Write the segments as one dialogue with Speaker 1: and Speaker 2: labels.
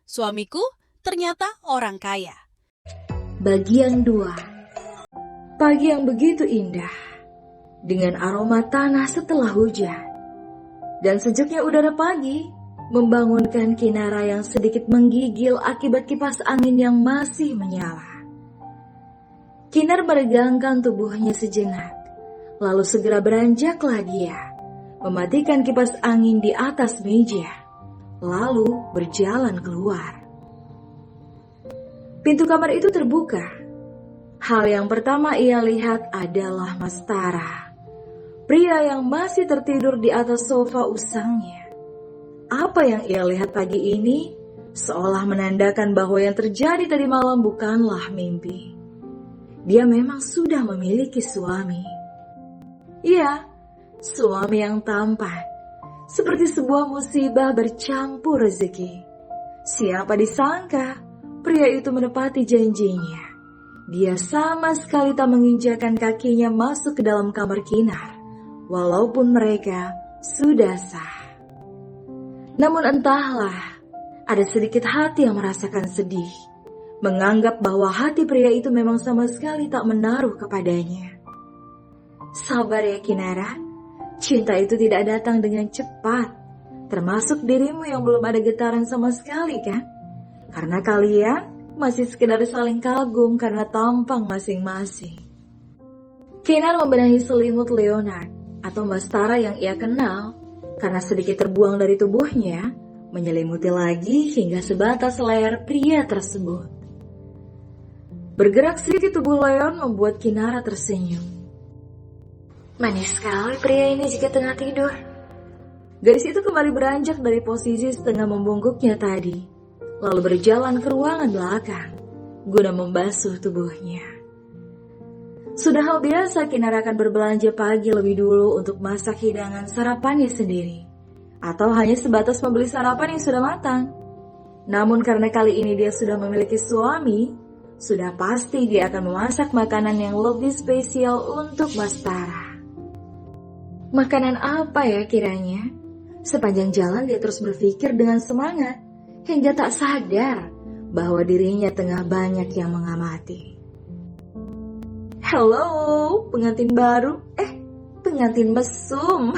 Speaker 1: Suamiku ternyata orang kaya.
Speaker 2: Bagian 2. Pagi yang begitu indah, dengan aroma tanah setelah hujan. Dan sejuknya udara pagi, membangunkan Kinara yang sedikit menggigil akibat kipas angin yang masih menyala. Kinar meregangkan tubuhnya sejenak, lalu segera beranjaklah dia, mematikan kipas angin di atas meja, lalu berjalan keluar. Pintu kamar itu terbuka. Hal yang pertama ia lihat adalah Mas Tara, pria yang masih tertidur di atas sofa usangnya. Apa yang ia lihat pagi ini seolah menandakan bahwa yang terjadi tadi malam bukanlah mimpi. Dia memang sudah memiliki suami. Iya, suami yang tampan, seperti sebuah musibah bercampur rezeki. Siapa disangka pria itu menepati janjinya. Dia sama sekali tak menginjakan kakinya masuk ke dalam kamar Kinar, walaupun mereka sudah sah. Namun entahlah, ada sedikit hati yang merasakan sedih, menganggap bahwa hati pria itu memang sama sekali tak menaruh kepadanya. Sabar ya Kinara, cinta itu tidak datang dengan cepat, termasuk dirimu yang belum ada getaran sama sekali kan? Karena kalian masih sekedar saling kagum karena tampang masing-masing. Kinar membenahi selimut Leonard atau Mas Tara yang ia kenal, karena sedikit terbuang dari tubuhnya, menyelimuti lagi hingga sebatas leher pria tersebut. Bergerak sedikit tubuh Leon membuat Kinara tersenyum. Manis sekali pria ini jika tengah tidur. Gadis itu kembali beranjak dari posisi setengah membungkuknya tadi, lalu berjalan ke ruangan belakang, guna membasuh tubuhnya. Sudah hal biasa Kinara akan berbelanja pagi lebih dulu untuk masak hidangan sarapannya sendiri, atau hanya sebatas membeli sarapan yang sudah matang. Namun karena kali ini dia sudah memiliki suami, sudah pasti dia akan memasak makanan yang lebih spesial untuk Mas Tara. Makanan apa ya kiranya? Sepanjang jalan dia terus berpikir dengan semangat, hingga tak sadar bahwa dirinya tengah banyak yang mengamati. Halo, pengantin baru, pengantin mesum.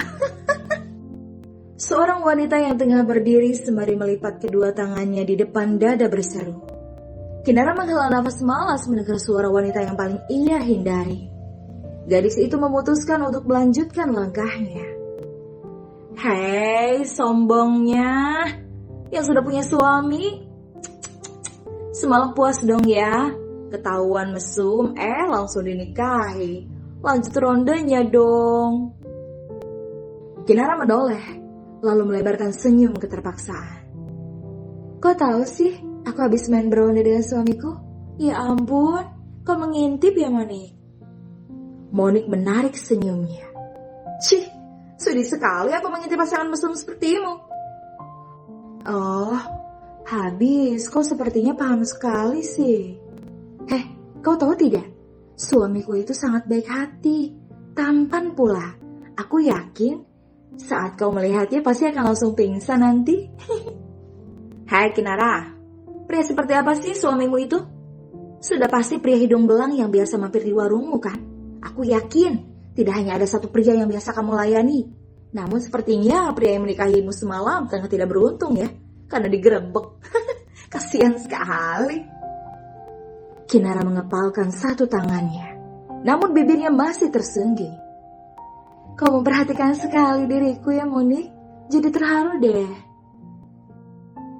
Speaker 2: Seorang wanita yang tengah berdiri sembari melipat kedua tangannya di depan dada berseru. Kinara menghela nafas malas mendengar suara wanita yang paling ia hindari. Gadis itu memutuskan untuk melanjutkan langkahnya. Hei, sombongnya, yang sudah punya suami. Semalam puas dong ya, ketahuan mesum, langsung dinikahi. Lanjut rondenya dong. Kinara menoleh, lalu melebarkan senyum keterpaksaan. Kok tahu sih, aku habis main beronda dengan suamiku? Ya ampun, kau mengintip ya Monik? Monik menarik senyumnya. Cih, sudi sekali aku mengintip pasangan mesum sepertimu. Oh, habis, kau sepertinya paham sekali sih. Kau tahu tidak? Suamiku itu sangat baik hati, tampan pula. Aku yakin saat kau melihatnya pasti akan langsung pingsan nanti. Hai Kinara, pria seperti apa sih suamimu itu? Sudah pasti pria hidung belang yang biasa mampir di warungmu kan? Aku yakin tidak hanya ada satu pria yang biasa kamu layani. Namun sepertinya pria yang menikahimu semalam sangat tidak beruntung ya, karena digerebek. Kasihan sekali. Kinara mengepalkan satu tangannya, namun bibirnya masih tersenggih. Kau memperhatikan sekali diriku ya Monik, jadi terharu deh.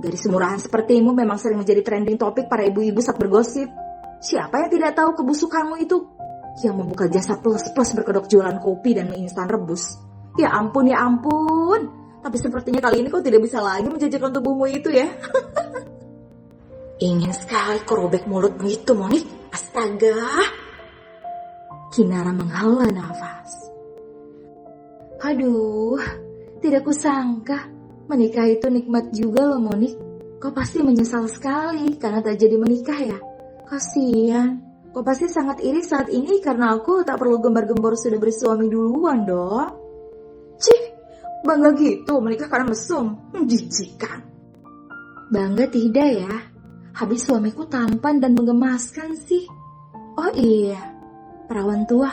Speaker 2: Gadis murahan sepertimu memang sering menjadi trending topik para ibu-ibu saat bergosip. Siapa yang tidak tahu kebusukanmu itu? Yang membuka jasa plus-plus berkedok jualan kopi dan mie instan rebus. Ya ampun, ya ampun. Tapi sepertinya kali ini kau tidak bisa lagi menjajakan tubuhmu itu ya. Ingin sekali kau robek mulutmu itu, Monik. Astaga. Kinara menghela nafas. Aduh, tidak kusangka menikah itu nikmat juga loh, Monik. Kau pasti menyesal sekali karena tak jadi menikah ya. Kasian. Kau pasti sangat iri saat ini karena aku tak perlu gembar-gembor sudah bersuami duluan dong. Cih, bangga gitu menikah karena mesum. Jijikan. Bangga tidak ya? Habis suamiku tampan dan menggemaskan sih. Oh iya, perawan tua.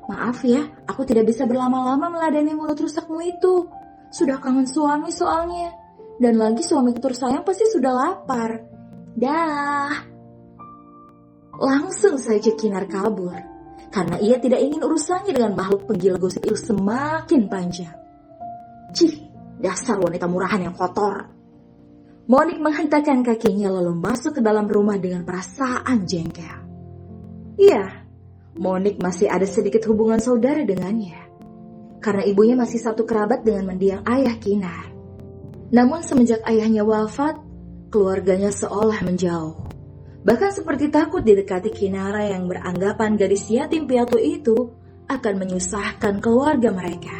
Speaker 2: Maaf ya, aku tidak bisa berlama-lama meladeni mulut rusakmu itu. Sudah kangen suami soalnya. Dan lagi suamiku tersayang pasti sudah lapar. Dah. Langsung saja Kinar kabur. Karena ia tidak ingin urusannya dengan makhluk penggila gosip itu semakin panjang. Cih, dasar wanita murahan yang kotor. Monik menghentakkan kakinya lalu masuk ke dalam rumah dengan perasaan jengkel. Iya, Monik masih ada sedikit hubungan saudara dengannya. Karena ibunya masih satu kerabat dengan mendiang ayah Kinar. Namun semenjak ayahnya wafat, keluarganya seolah menjauh. Bahkan seperti takut didekati Kinara yang beranggapan gadis yatim piatu itu akan menyusahkan keluarga mereka.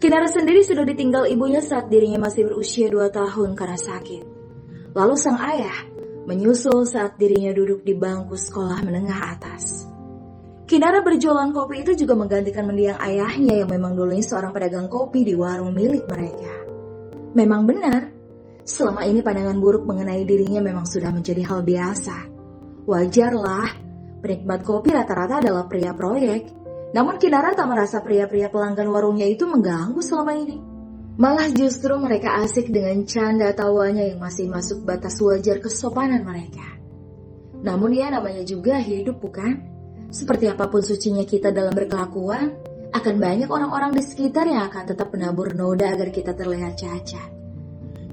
Speaker 2: Kinara sendiri sudah ditinggal ibunya saat dirinya masih berusia 2 tahun karena sakit. Lalu sang ayah menyusul saat dirinya duduk di bangku sekolah menengah atas. Kinara berjualan kopi itu juga menggantikan mendiang ayahnya yang memang dulunya seorang pedagang kopi di warung milik mereka. Memang benar, selama ini pandangan buruk mengenai dirinya memang sudah menjadi hal biasa. Wajarlah, penikmat kopi rata-rata adalah pria proyek. Namun Kinara tak merasa pria-pria pelanggan warungnya itu mengganggu selama ini. Malah justru mereka asik dengan canda tawanya yang masih masuk batas wajar kesopanan mereka. Namun ya namanya juga hidup bukan? Seperti apapun sucinya kita dalam berkelakuan, akan banyak orang-orang di sekitar yang akan tetap menabur noda agar kita terlihat cacat.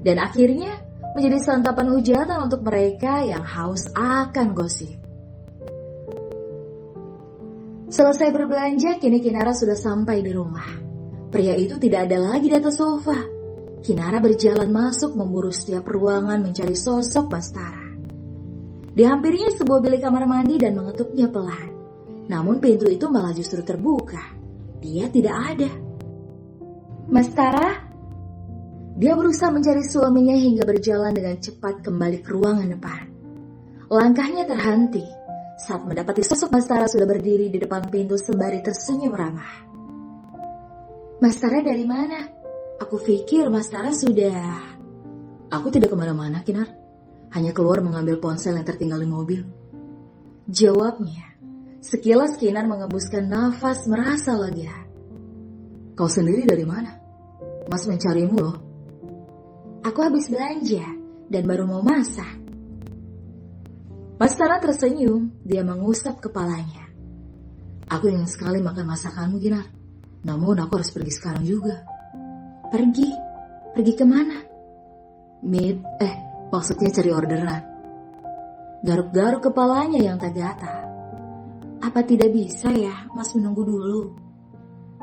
Speaker 2: Dan akhirnya menjadi santapan hujatan untuk mereka yang haus akan gosip. Selesai berbelanja, kini Kinara sudah sampai di rumah. Pria itu tidak ada lagi di atas sofa. Kinara berjalan masuk memburu setiap ruangan mencari sosok Bastara. Dihampirinya sebuah bilik kamar mandi dan mengetuknya pelan. Namun pintu itu malah justru terbuka. Dia tidak ada. Bastara? Dia berusaha mencari suaminya hingga berjalan dengan cepat kembali ke ruangan depan. Langkahnya terhenti saat mendapati sosok Bastara sudah berdiri di depan pintu sembari tersenyum ramah. Bastara dari mana? Aku pikir Bastara sudah... Aku tidak kemana-mana, Kinar. Hanya keluar mengambil ponsel yang tertinggal di mobil. Jawabnya. Sekilas Kinar mengembuskan nafas merasa lega. Kau sendiri dari mana? Mas mencarimu loh. Aku habis belanja dan baru mau masak. Bastara tersenyum, dia mengusap kepalanya. Aku ingin sekali makan masakanmu, Kinar. Namun aku harus pergi sekarang juga. Pergi? Pergi kemana? Maksudnya cari orderan. Garuk-garuk kepalanya yang tak gatal. Apa tidak bisa ya, Mas menunggu dulu?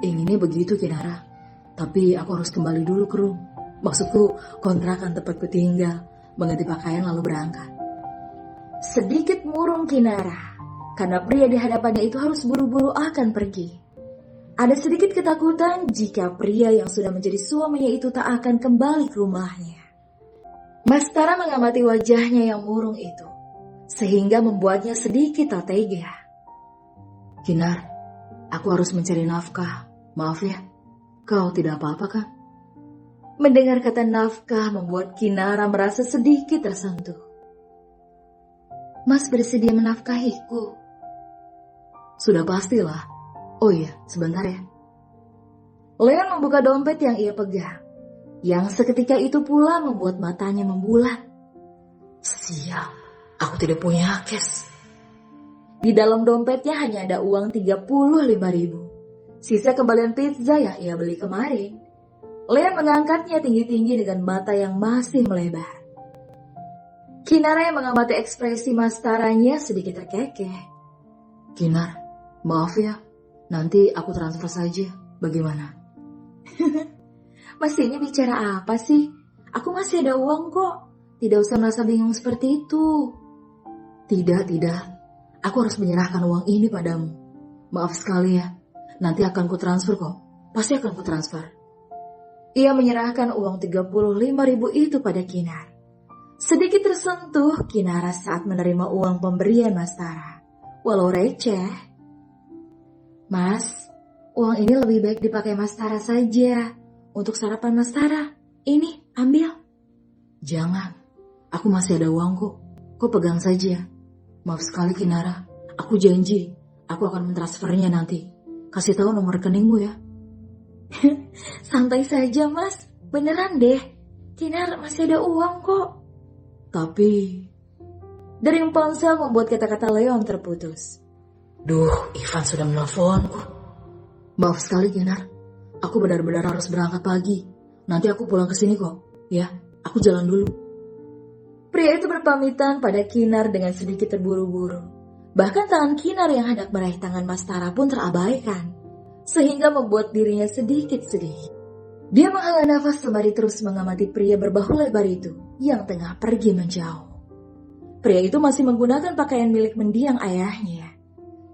Speaker 2: Inginnya begitu, Kinara. Tapi aku harus kembali dulu ke room. Maksudku kontrakan tempatku tinggal, mengganti pakaian lalu berangkat. Sedikit murung Kinara, karena pria di hadapannya itu harus buru-buru akan pergi. Ada sedikit ketakutan jika pria yang sudah menjadi suaminya itu tak akan kembali ke rumahnya. Bastara mengamati wajahnya yang murung itu, sehingga membuatnya sedikit tak tega. Kinar, aku harus mencari nafkah. Maaf ya, kau tidak apa-apa kan? Mendengar kata nafkah membuat Kinara merasa sedikit tersentuh. Mas bersedia menafkahiku? Sudah pastilah. Oh iya, sebentar ya. Leon membuka dompet yang ia pegang. Yang seketika itu pula membuat matanya membulat. Sial, aku tidak punya cash. Di dalam dompetnya hanya ada uang 35.000. Sisa kembalian pizza yang ia beli kemarin. Leon mengangkatnya tinggi-tinggi dengan mata yang masih melebar. Kinara yang mengamati ekspresi mastaranya sedikit terkekeh. Kinar, maaf ya. Nanti aku transfer saja, bagaimana? Mas ini bicara apa sih? Aku masih ada uang kok. Tidak usah merasa bingung seperti itu. Tidak. Aku harus menyerahkan uang ini padamu. Maaf sekali ya. Nanti akan ku transfer kok. Pasti akan ku transfer. Ia menyerahkan uang 35.000 itu pada Kinar. Sedikit tersentuh Kinara saat menerima uang pemberian Bastara. Walau receh. Mas, uang ini lebih baik dipakai Bastara saja. Untuk sarapan Bastara. Ini, ambil. Jangan, aku masih ada uang kok. Kau pegang saja. Maaf sekali Kinara, aku janji aku akan mentransfernya nanti. Kasih tahu nomor rekeningmu ya. Santai saja mas, beneran deh. Kinar masih ada uang kok. Tapi... Dering ponsel membuat kata-kata Leon terputus. Duh, Ivan sudah menelponku. Maaf sekali Kinar, aku benar-benar harus berangkat pagi. Nanti aku pulang ke sini kok. Ya, aku jalan dulu. Pria itu berpamitan pada Kinar dengan sedikit terburu-buru. Bahkan tangan Kinar yang hendak meraih tangan Mas Tara pun terabaikan, sehingga membuat dirinya sedikit sedih. Dia menghela nafas sembari terus mengamati pria berbahu lebar itu yang tengah pergi menjauh. Pria itu masih menggunakan pakaian milik mendiang ayahnya.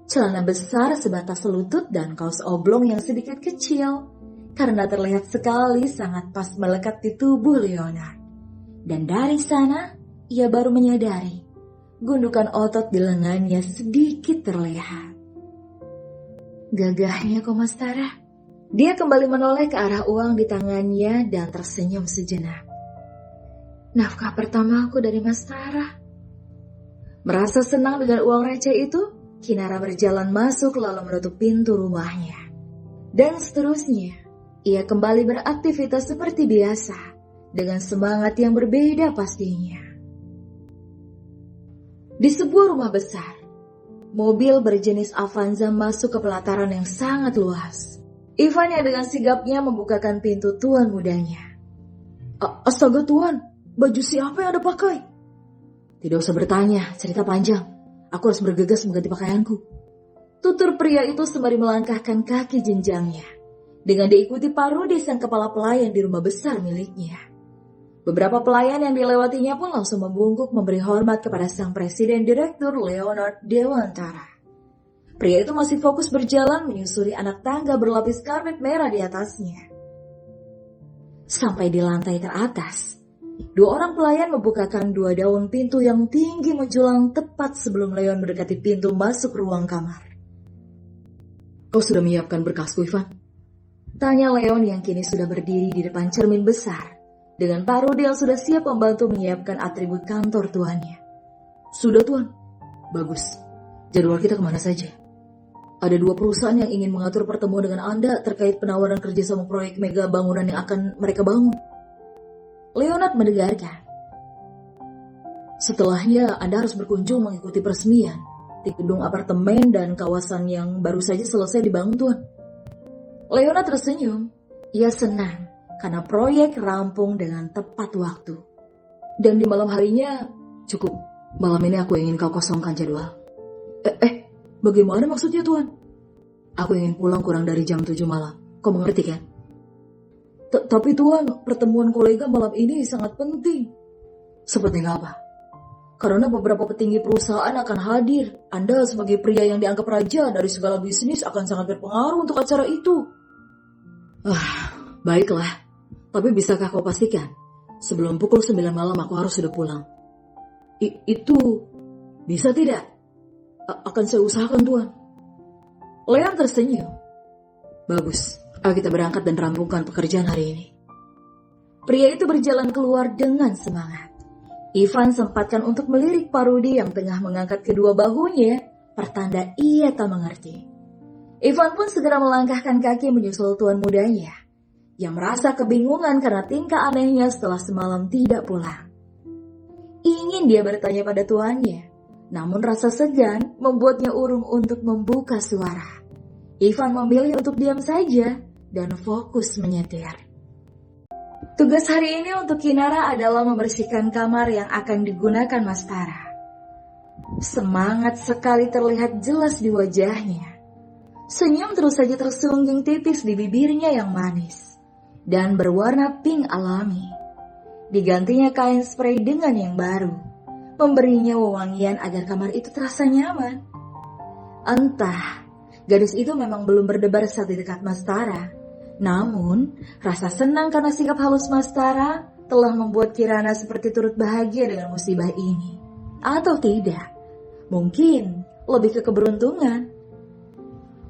Speaker 2: Celana besar sebatas lutut dan kaos oblong yang sedikit kecil, karena terlihat sekali sangat pas melekat di tubuh Leonard. Dan dari sana, ia baru menyadari gundukan otot di lengannya sedikit terlihat. Gagahnya kok Mas Tara. Dia kembali menoleh ke arah uang di tangannya dan tersenyum sejenak. Nafkah pertamaku dari Mas Tara. Merasa senang dengan uang receh itu, Kinara berjalan masuk lalu menutup pintu rumahnya. Dan seterusnya, ia kembali beraktivitas seperti biasa, dengan semangat yang berbeda pastinya. Di sebuah rumah besar, mobil berjenis Avanza masuk ke pelataran yang sangat luas. Ivan yang dengan sigapnya membukakan pintu tuan mudanya. Astaga tuan, baju siapa yang Anda pakai? Tidak usah bertanya, cerita panjang. Aku harus bergegas mengganti pakaianku. Tutur pria itu sembari melangkahkan kaki jenjangnya, dengan diikuti Parudi sang kepala pelayan di rumah besar miliknya. Beberapa pelayan yang dilewatinya pun langsung membungkuk memberi hormat kepada sang presiden direktur Leonard Dewantara. Pria itu masih fokus berjalan menyusuri anak tangga berlapis karpet merah di atasnya. Sampai di lantai teratas, dua orang pelayan membukakan dua daun pintu yang tinggi menjulang tepat sebelum Leon mendekati pintu masuk ruang kamar. Kau sudah menyiapkan berkasku, Ivan? Tanya Leon yang kini sudah berdiri di depan cermin besar, dengan Parudi yang sudah siap membantu menyiapkan atribut kantor tuannya. Sudah tuan. Bagus. Jadwal kita kemana saja? Ada dua perusahaan yang ingin mengatur pertemuan dengan Anda terkait penawaran kerjasama proyek mega bangunan yang akan mereka bangun. Leonard mendengarkan. Setelahnya Anda harus berkunjung mengikuti peresmian di gedung apartemen dan kawasan yang baru saja selesai dibangun tuan. Leonard tersenyum. Ia senang karena proyek rampung dengan tepat waktu. Dan di malam harinya, cukup. Malam ini aku ingin kau kosongkan jadwal. Bagaimana maksudnya tuan? Aku ingin pulang kurang dari jam 7 malam. Kau mengerti kan? Tapi tuan, pertemuan kolega malam ini sangat penting. Seperti apa? Karena beberapa petinggi perusahaan akan hadir. Anda sebagai pria yang dianggap raja dari segala bisnis akan sangat berpengaruh untuk acara itu. Baiklah. Tapi bisakah kau pastikan sebelum pukul 9 malam aku harus sudah pulang? Itu bisa tidak? Akan saya usahakan tuan. Leon tersenyum. Bagus, ayo kita berangkat dan rampungkan pekerjaan hari ini. Pria itu berjalan keluar dengan semangat. Ivan sempatkan untuk melirik Parudi yang tengah mengangkat kedua bahunya, pertanda ia tak mengerti. Ivan pun segera melangkahkan kaki menyusul tuan mudanya, yang merasa kebingungan karena tingkah anehnya setelah semalam tidak pulang. Ingin dia bertanya pada tuannya, namun rasa segan membuatnya urung untuk membuka suara. Ivan memilih untuk diam saja dan fokus menyetir. Tugas hari ini untuk Kinara adalah membersihkan kamar yang akan digunakan Mas Tara. Semangat sekali terlihat jelas di wajahnya. Senyum terus saja tersungging tipis di bibirnya yang manis dan berwarna pink alami. Digantinya kain spray dengan yang baru, memberinya wewangian agar kamar itu terasa nyaman. Entah, gadis itu memang belum berdebar saat di dekat Mas Tara. Namun, rasa senang karena sikap halus Mas Tara telah membuat Kirana seperti turut bahagia dengan musibah ini. Atau tidak, mungkin lebih ke keberuntungan.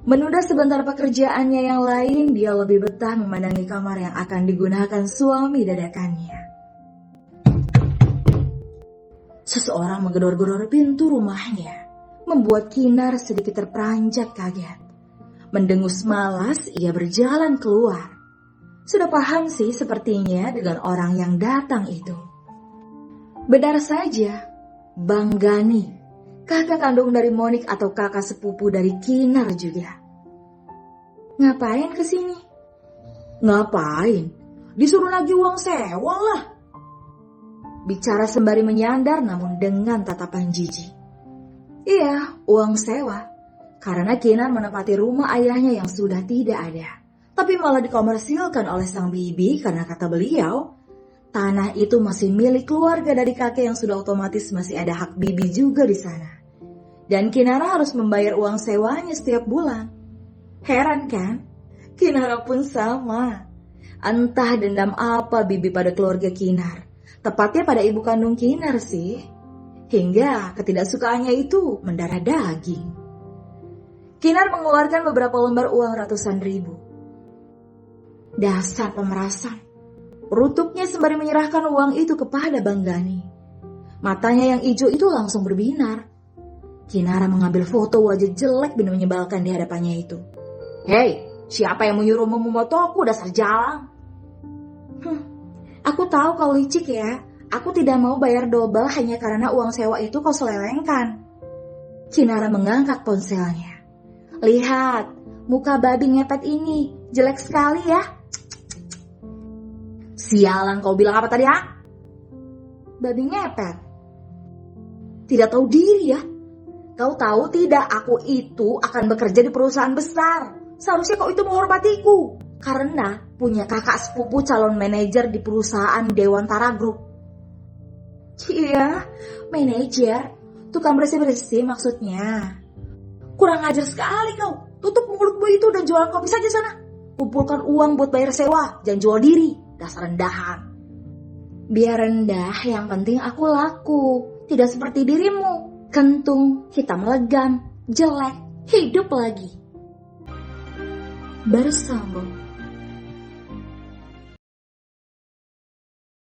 Speaker 2: Menunda sebentar pekerjaannya yang lain, dia lebih betah memandangi kamar yang akan digunakan suami dadakannya. Seseorang menggedor-gedor pintu rumahnya, membuat Kinar sedikit terperanjat kaget. Mendengus malas, ia berjalan keluar. Sudah paham sih sepertinya dengan orang yang datang itu. Benar saja, Bang Gani, kakak kandung dari Monik atau kakak sepupu dari Kinar juga. Ngapain kesini? Ngapain? Disuruh nagih uang sewa lah. Bicara sembari menyandar namun dengan tatapan jijik. Iya, uang sewa. Karena Kinar menempati rumah ayahnya yang sudah tidak ada. Tapi malah dikomersilkan oleh sang bibi karena kata beliau, tanah itu masih milik keluarga dari kakek yang sudah otomatis masih ada hak bibi juga di sana. Dan Kinara harus membayar uang sewanya setiap bulan. Heran kan? Kinara pun sama. Entah dendam apa bibi pada keluarga Kinar. Tepatnya pada ibu kandung Kinar sih. Hingga ketidaksukaannya itu mendarah daging. Kinar mengeluarkan beberapa lembar uang ratusan ribu. Dasar pemerasan. Rutuknya sembari menyerahkan uang itu kepada Bang Gani. Matanya yang hijau itu langsung berbinar. Kinara mengambil foto wajah jelek dan menyebalkan di hadapannya itu. Hei, siapa yang menyuruhmu memotoku, dasar jalang? Aku tahu kau licik ya. Aku tidak mau bayar double hanya karena uang sewa itu kau selewengkan. Kinara mengangkat ponselnya. Lihat, muka babi ngepet ini jelek sekali ya. Sialan, kau bilang apa tadi, ha? Babi ngepet. Tidak tahu diri ya. Kau tahu tidak, aku itu akan bekerja di perusahaan besar. Seharusnya kau itu menghormatiku. Karena punya kakak sepupu calon manajer di perusahaan Dewantara Group. Iya, manajer. Tukang bersih-bersih maksudnya. Kurang ajar sekali kau. Tutup mulutmu itu dan jualan kopi saja sana. Kumpulkan uang buat bayar sewa. Jangan jual diri. Dasar rendahan. Biar rendah, yang penting aku laku. Tidak seperti dirimu. Kentung, hitam legam, jelek, hidup lagi. Bersambung.